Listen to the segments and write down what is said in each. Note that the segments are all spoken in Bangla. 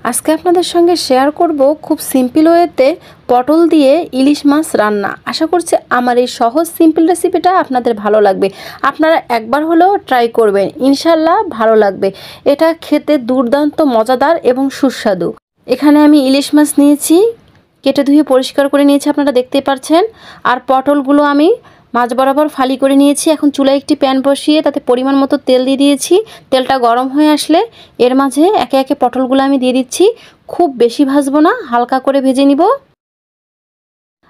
আজকে আপনাদের সঙ্গে শেয়ার করব খুব সিম্পল ওয়েতে পটল দিয়ে ইলিশ মাছ রান্না। আশা করছি আমার এই সহজ সিম্পল রেসিপিটা আপনাদের ভালো লাগবে। আপনারা একবার হলেও ট্রাই করবেন, ইনশাল্লাহ ভালো লাগবে। এটা খেতে দুর্দান্ত মজাদার এবং সুস্বাদু। এখানে আমি ইলিশ মাছ নিয়েছি, কেটে ধুয়ে পরিষ্কার করে নিয়েছি, আপনারা দেখতেই পাচ্ছেন। আর পটলগুলো আমি মাছ বরাবর ফালি করে নিয়েছি। এখন চুলায় একটি প্যান বসিয়ে তাতে পরিমাণ মতো তেল দিয়ে দিয়েছি। তেলটা গরম হয়ে আসলে এর মাঝে একে একে পটলগুলো আমি দিয়ে দিচ্ছি। খুব বেশি ভাজবো না, হালকা করে ভেজে নিব।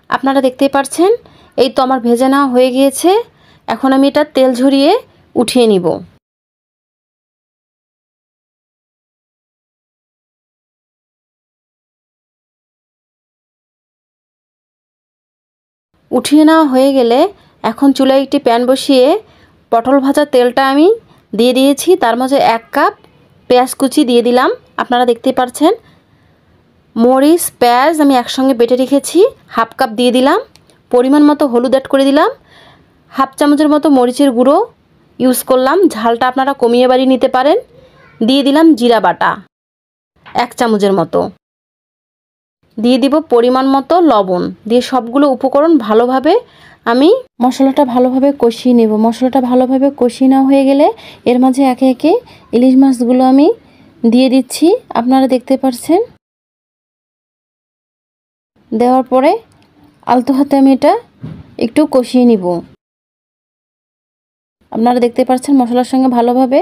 আপনারা দেখতেই পাচ্ছেন, এই তো আমার ভেজে নেওয়া হয়ে গিয়েছে। এখন আমি এটা তেল ঝরিয়ে উঠিয়ে নিব। উঠিয়ে নেওয়া হয়ে গেলে এখন চুলায় একটি প্যান বসিয়ে পটল ভাজা তেলটা আমি দিয়ে দিয়েছি। তার মাঝে 1 কাপ পেঁয়াজ কুচি দিয়ে দিলাম। আপনারা দেখতেই পাচ্ছেন, মরিচ পেঁয়াজ আমি একসঙ্গে বেটে রেখেছি, 1/2 কাপ দিয়ে দিলাম। পরিমাণ মতো হলুদ অ্যাড করে দিলাম। 1/2 চামচের মতো মরিচের গুঁড়ো ইউজ করলাম, ঝালটা আপনারা কমিয়ে বাড়িয়ে নিতে পারেন। দিয়ে দিলাম জিরা বাটা 1 চামচের মতো। দিয়ে দিব পরিমাণ মতো লবণ। দিয়ে সবগুলো উপকরণ ভালোভাবে আমি মশলাটা ভালোভাবে কষিয়ে নেব। মশলাটা ভালোভাবে কষিয়ে নেওয়া হয়ে গেলে এর মাঝে একে একে ইলিশ মাছগুলো আমি দিয়ে দিচ্ছি। আপনারা দেখতে পাচ্ছেন, দেওয়ার পরে আলতো হাতে আমি এটা একটু কষিয়ে নিব। আপনারা দেখতে পাচ্ছেন মশলার সঙ্গে ভালোভাবে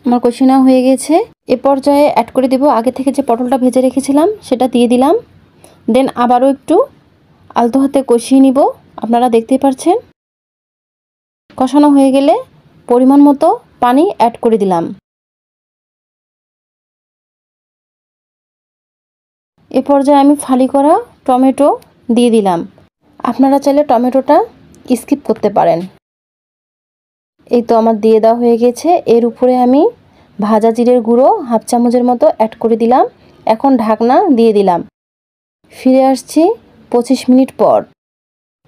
আমার কষিয়ে নেওয়া হয়ে গেছে। এ পর্যায়ে অ্যাড করে দেব আগে থেকে যে পটলটা ভেজে রেখেছিলাম সেটা দিয়ে দিলাম। দেন আবারও একটু আলতো হাতে কষিয়ে নিব। আপনারা দেখতেই পাচ্ছেন, কষানো হয়ে গেলে পরিমাণ মতো পানি অ্যাড করে দিলাম। এ পর্যায়ে আমি ফালি করা টমেটো দিয়ে দিলাম। আপনারা চাইলে টমেটোটা স্কিপ করতে পারেন। এই তো আমার দিয়ে দেওয়া হয়ে গেছে। এর উপরে আমি ভাজা জিরের গুঁড়ো 1/2 চামচের মতো অ্যাড করে দিলাম। এখন ঢাকনা দিয়ে দিলাম। ফিরে আসছি 25 মিনিট পর।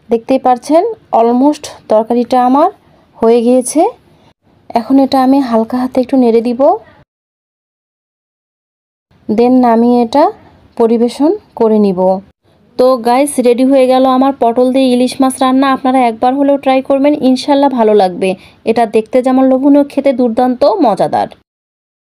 দেখতেই পাচ্ছেন অলমোস্ট তরকারিটা আমার হয়ে গিয়েছে। এখন এটা আমি হালকা হাতে একটু নেড়ে দিব। দেন নামিয়ে এটা পরিবেশন করে নিব। তো গাইস, রেডি হয়ে গেল আমার পটল দিয়ে ইলিশ মাছ রান্না। আপনারা একবার হলেও ট্রাই করবেন, ইনশাল্লাহ ভালো লাগবে। এটা দেখতে যেমন লোভনীয়, খেতে দুর্দান্ত মজাদার।